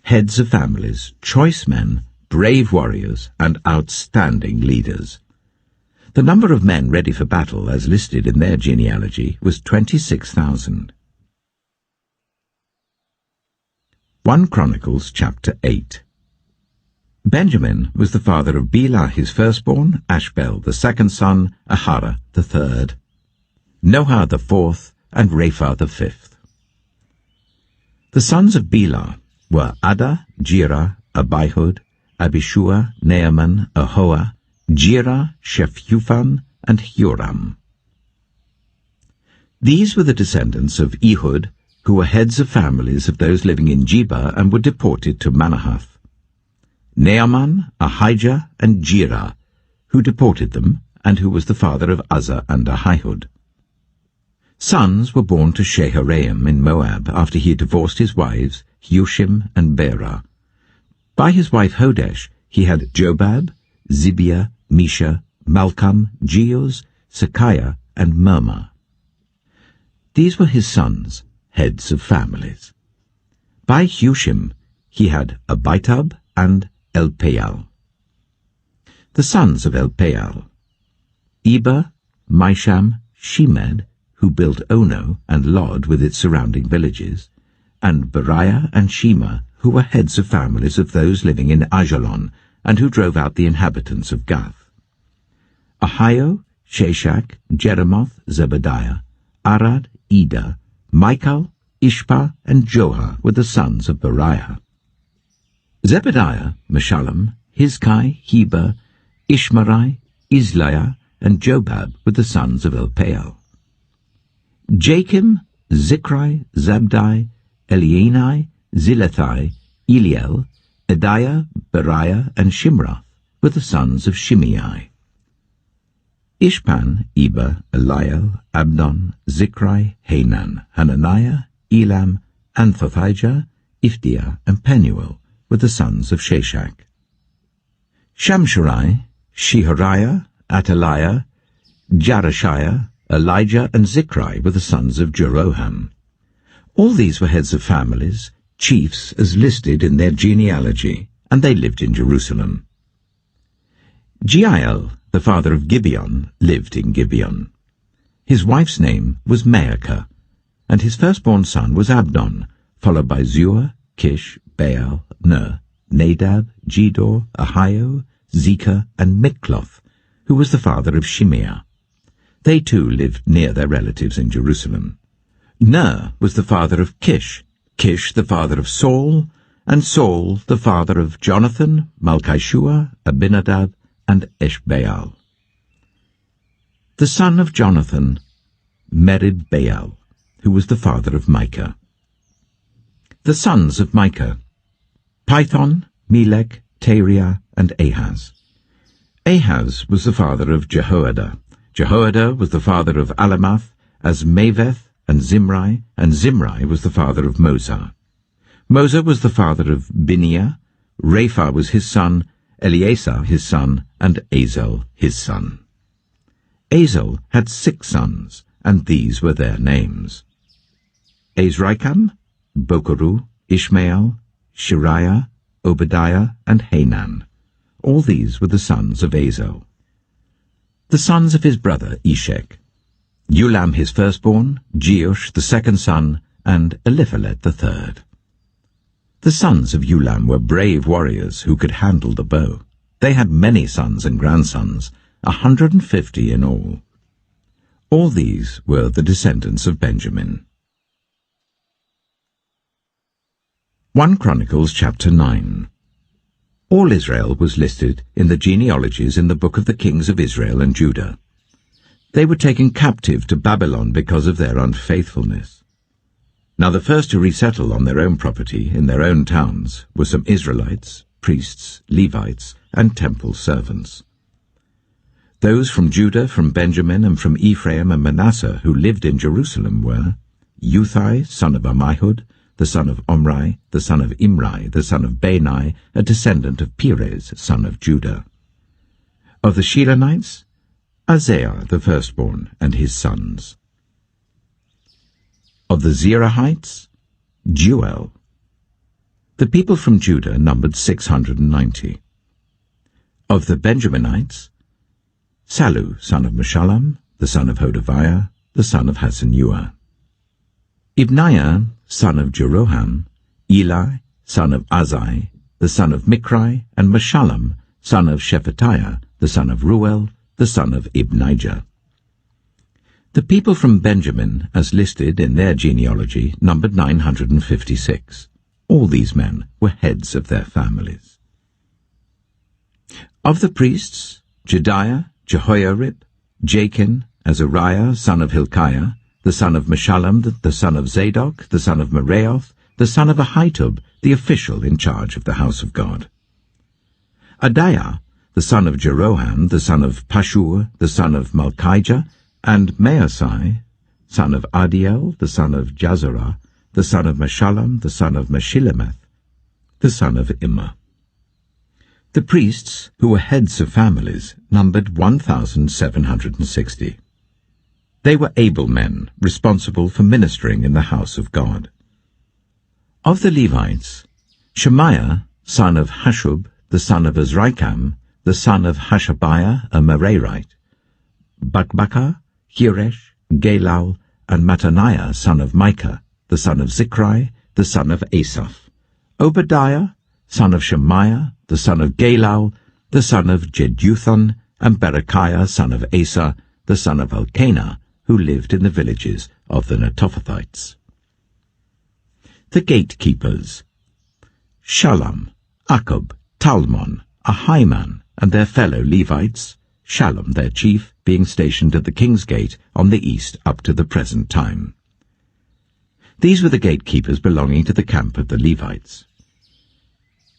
heads of families, choice men, brave warriors, and outstanding leaders. The number of men ready for battle, as listed in their genealogy, was 26,000. 1 Chronicles chapter 8. Benjamin was the father of Bela his firstborn, Ashbel the second son, Ahara the third, Noah the fourth, and Rapha the fifth. The sons of Bela were Ada, Jirah, Abihud, Abishua, Naaman, Ahoah, Jirah, Shephufan, and Huram. These were the descendants of Ehud, who were heads of families of those living in Geba and were deported to Manahath. Naaman, Ahijah, and Jirah, who deported them, and who was the father of Uzzah and Ahihud. Sons were born to Sheharaim in Moab after he had divorced his wives, Hushim and Berah. By his wife Hodesh he had Jobab, Zibiah, Misha, Malcham, Jeuz, Sekiah, and Mirmah. These were his sons, heads of families. By Hushim he had Abitub and Elpaal. The sons of Elpaal: Eber, Misham, Shemed, who built Ono and Lod with its surrounding villages, and Beriah and Shema, who were heads of families of those living in Ajalon, and who drove out the inhabitants of Gath. Ahio, Sheshach, Jeremoth, Zebediah, Arad, Ida, Michael, Ishpa, and Joah were the sons of Beriah. Zebediah, Meshullam, Hizkai, Heber, Ishmerai, Isliah, and Jobab were the sons of Elpaal. Jachim, Zichri, Zabdi, Elienai, Zilethai, Eliel, Ediah, Beriah, and Shimrath were the sons of Shimei. Ishpan, Eber, Eliel, Abdon, Zichri, Hanan, Hananiah, Elam, Anthothijah, Ifdiah, and Penuel were the sons of Sheshach. Shamsherai, Shehariah, Ataliah, Jarashiah, Elijah, and Zichri were the sons of Jeroham. All these were heads of families, chiefs as listed in their genealogy, and they lived in Jerusalem. Jeiel, the father of Gibeon, lived in Gibeon. His wife's name was Maacah, and his firstborn son was Abdon, followed by Zur, Kish, Baal, Ner, Nadab, Gedor, Ahio, Zechar, and Mikloth, who was the father of Shimeah. They too lived near their relatives in Jerusalem. Ner was the father of Kish, Kish the father of Saul, and Saul the father of Jonathan, Malchishua, Abinadab, and Eshbaal. The son of Jonathan, Merib-Baal, who was the father of Micah. The sons of Micah, Pithon, Melech, Teriah, and Ahaz. Ahaz was the father of Jehoiada. Jehoiada was the father of Alamath, Azmaveth, and Zimri was the father of Moza. Moza was the father of Bineah, Rapha was his son, Eleazar his son, and Azel his son. Azel had 6 sons, and these were their names: Azrikam, Bokeru, Ishmael, Shariah, Obadiah, and Hanan. All these were the sons of Azel. The sons of his brother Eshek: Ulam his firstborn, Jeush the second son, and Eliphalet the third. The sons of Ulam were brave warriors who could handle the bow. They had many sons and grandsons, 150 in all. All these were the descendants of Benjamin. 1 Chronicles chapter 9. All Israel was listed in the genealogies in the book of the kings of Israel and Judah. They were taken captive to Babylon because of their unfaithfulness. Now the first to resettle on their own property in their own towns were some Israelites, priests, Levites, and temple servants. Those from Judah, from Benjamin, and from Ephraim and Manasseh who lived in Jerusalem were Uthai, son of Ammihud, the son of Omri, the son of Imri, the son of Bani, a descendant of Perez, son of Judah. Of the Shilonites, Isaiah the firstborn and his sons. Of the Zerahites, Jeuel. The people from Judah numbered 690. Of the Benjaminites, Sallu, son of Meshullam, the son of Hodaviah, the son of Hasenuah. Ibniah, son of Jeroham, Eli, son of Azai, the son of Mikri, and Meshullam, son of Shephatiah, the son of Ruel, the son of Ibnijah. The people from Benjamin, as listed in their genealogy, numbered 956. All these men were heads of their families. Of the priests, Jediah, Jehoiarib, Jachin, Azariah, son of Hilkiah, the son of Meshullam, the son of Zadok, the son of Meraioth, the son of Ahitub, the official in charge of the house of God. Adaiah, the son of Jeroham, the son of Pashur, the son of Malchijah, and Maasai, son of Adiel, the son of Jazarah, the son of Meshullam, the son of Meshillemeth, the son of Immer. The priests, who were heads of families, numbered 1,760. They were able men, responsible for ministering in the house of God. Of the Levites, Shemaiah, son of Hashub, the son of Azrikam, the son of Hashabiah, a Merarite, Bakbakkar, Heresh, Galal, and Mattaniah, son of Micah, the son of Zichri, the son of Asaph, Obadiah, son of Shemaiah, the son of Galal, the son of Jeduthun, and Berechiah, son of Asa, the son of Elkanah, who lived in the villages of the Netophathites. The gatekeepers: Shallum, Akub, Talmon, Ahiman, and their fellow Levites, Shallum their chief, being stationed at the king's gate on the east up to the present time. These were the gatekeepers belonging to the camp of the Levites.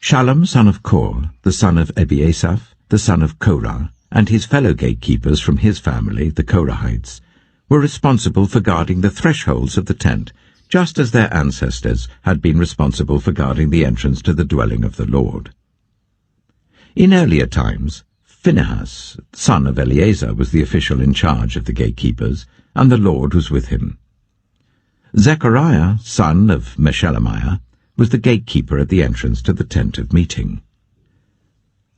Shallum, son of Kor, the son of Ebiasaph, the son of Korah, and his fellow gatekeepers from his family, the Korahites, were responsible for guarding the thresholds of the tent, just as their ancestors had been responsible for guarding the entrance to the dwelling of the Lord. In earlier times, Phinehas, son of Eleazar, was the official in charge of the gatekeepers, and the Lord was with him. Zechariah, son of Meshelemiah, was the gatekeeper at the entrance to the tent of meeting.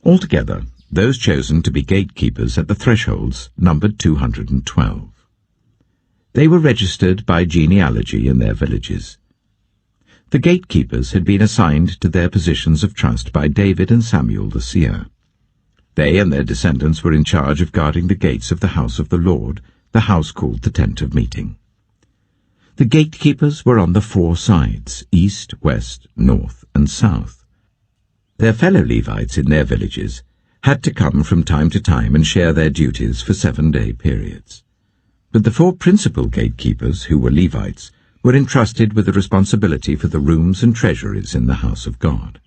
Altogether, those chosen to be gatekeepers at the thresholds numbered 212. They were registered by genealogy in their villages. The gatekeepers had been assigned to their positions of trust by David and Samuel the seer. They and their descendants were in charge of guarding the gates of the house of the Lord, the house called the Tent of Meeting. The gatekeepers were on the 4 sides, east, west, north, and south. Their fellow Levites in their villages had to come from time to time and share their duties for 7-day periods. But the 4 principal gatekeepers, who were Levites, were entrusted with the responsibility for the rooms and treasuries in the house of God.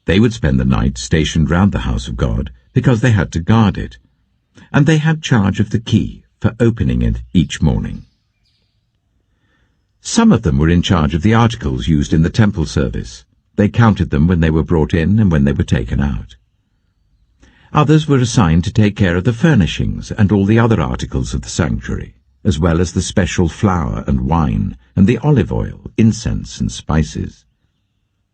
They would spend the night stationed round the house of God because they had to guard it, and they had charge of the key for opening it each morning. Some of them were in charge of the articles used in the temple service. They counted them when they were brought in and when they were taken out. Others were assigned to take care of the furnishings and all the other articles of the sanctuary, as well as the special flour and wine and the olive oil, incense and spices.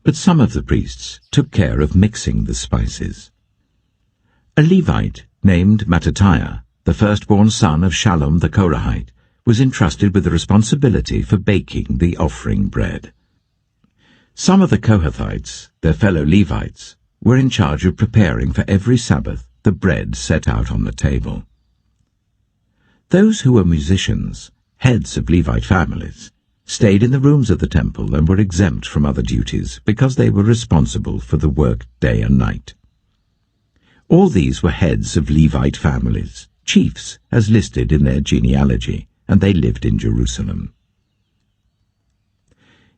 But some of the priests took care of mixing the spices. A Levite named Mattatiah, the firstborn son of Shallum the Korahite, was entrusted with the responsibility for baking the offering bread. Some of the Kohathites, their fellow Levites, were in charge of preparing for every Sabbath the bread set out on the table. Those who were musicians, heads of Levite families, stayed in the rooms of the temple and were exempt from other duties because they were responsible for the work day and night. All these were heads of Levite families, chiefs as listed in their genealogy, and they lived in Jerusalem.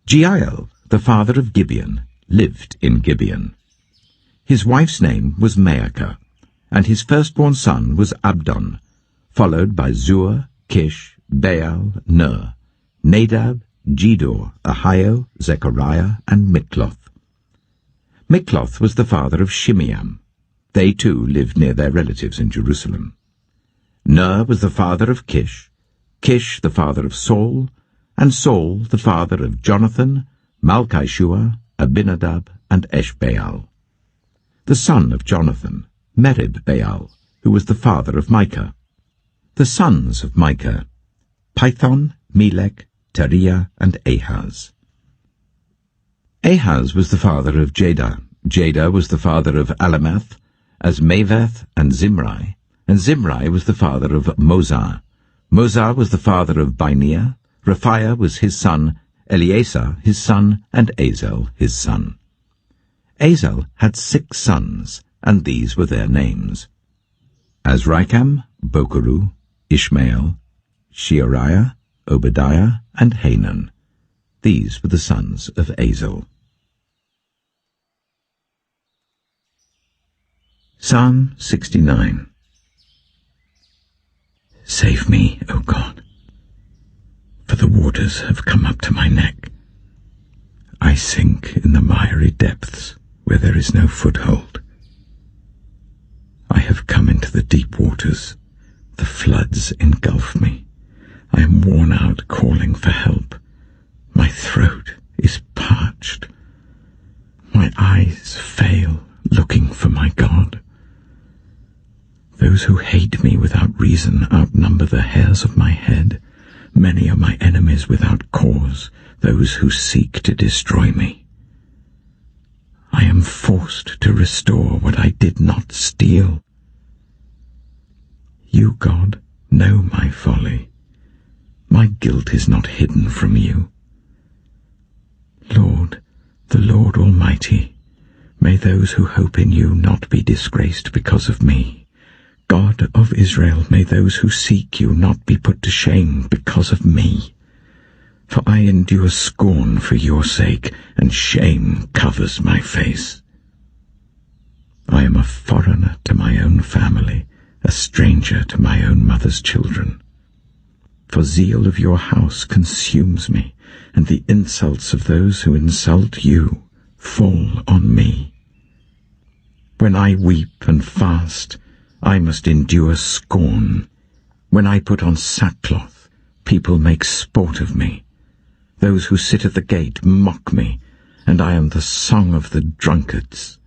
Jeiel, the father of Gibeon, lived in Gibeon. His wife's name was Maacah, and his firstborn son was Abdon, followed by Zur, Kish, Baal, Ner, Nadab, Gedor, Ahio, Zechariah, and Mikloth. Mikloth was the father of Shimeam. They too lived near their relatives in Jerusalem. Ner was the father of Kish, Kish the father of Saul, and Saul the father of Jonathan, Malchishua, Abinadab, and Eshbaal. The son of Jonathan, Merib-Baal, who was the father of Micah. The sons of Micah, Pithon, Melech, Teriah, and Ahaz. Ahaz was the father of Jadah. Jadah was the father of Alameth, Azmaveth, and Zimri was the father of Moza. Moza was the father of Bineah. Raphiah was his son, Eleasar his son, and Azel his son. Azel had 6 sons, and these were their names: Azrikam, Bokeru, Ishmael, Sheariah, Obadiah, and Hanan. These were the sons of Azel. Psalm 69. Save me, O God, for the waters have come up to my neck. I sink in the miry depths where there is no foothold. I have come into the deep waters. The floods engulf me. I am worn out calling for help. My throat is parched. My eyes fail looking for my God. Those who hate me without reason outnumber the hairs of my head. Many are my enemies without cause, those who seek to destroy me. I am forced to restore what I did not steal. You, God, know my folly. My guilt is not hidden from you. Lord, the Lord Almighty, may those who hope in you not be disgraced because of me. God of Israel, may those who seek you not be put to shame because of me. For I endure scorn for your sake, and shame covers my face. I am a foreigner to my own family, a stranger to my own mother's children. For zeal of your house consumes me, and the insults of those who insult you fall on me. When I weep and fast, I must endure scorn. When I put on sackcloth, people make sport of me. Those who sit at the gate mock me, and I am the song of the drunkards.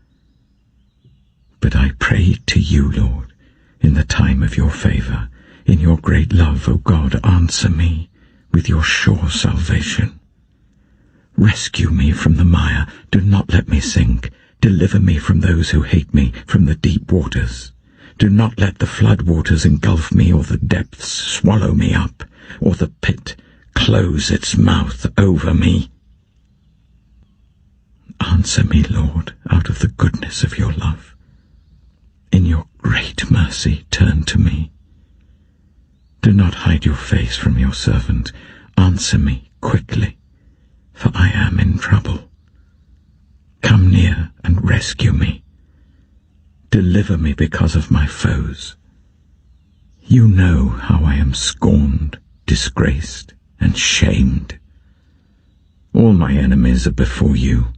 But I prayed to you, Lord, in the time of your favor. In your great love, O God, answer me with your sure salvation. Rescue me from the mire, do not let me sink. Deliver me from those who hate me, from the deep waters. Do not let the flood waters engulf me, or the depths swallow me up, or the pit close its mouth over me. Answer me, Lord, out of the goodness of your love. In your great mercy, turn to me. Do not hide your face from your servant. Answer me quickly, for I am in trouble. Come near and rescue me. Deliver me because of my foes. You know how I am scorned, disgraced, and shamed. All my enemies are before you.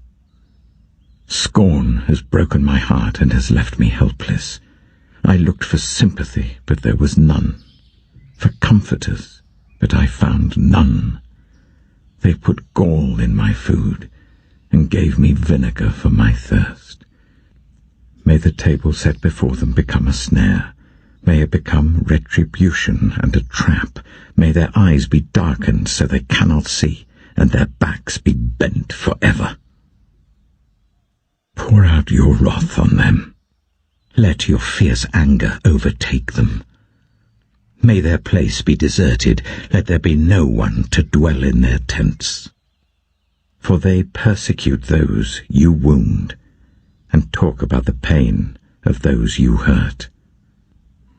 Scorn has broken my heart and has left me helpless. I looked for sympathy, but there was none. For comforters, but I found none. They put gall in my food and gave me vinegar for my thirst. May the table set before them become a snare. May it become retribution and a trap. May their eyes be darkened so they cannot see, and their backs be bent forever. Pour out your wrath on them. Let your fierce anger overtake them. May their place be deserted. Let there be no one to dwell in their tents. For they persecute those you wound, and talk about the pain of those you hurt.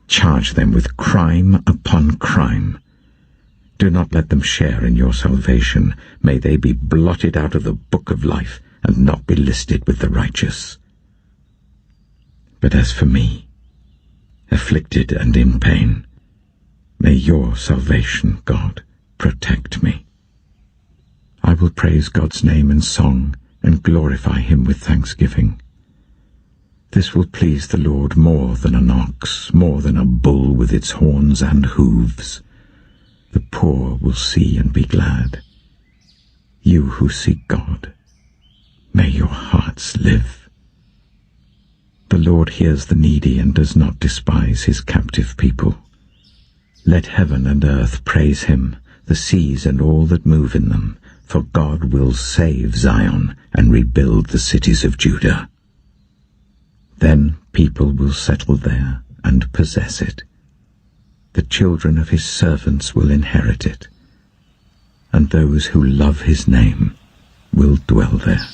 Charge them with crime upon crime. Do not let them share in your salvation. May they be blotted out of the book of life, and not be listed with the righteous. But as for me, afflicted and in pain, may your salvation, God, protect me. I will praise God's name in song and glorify him with thanksgiving. This will please the Lord more than an ox, more than a bull with its horns and hooves. The poor will see and be glad. You who seek God, may your hearts live. The Lord hears the needy and does not despise his captive people. Let heaven and earth praise him, the seas and all that move in them, for God will save Zion and rebuild the cities of Judah. Then people will settle there and possess it. The children of his servants will inherit it, and those who love his name will dwell there.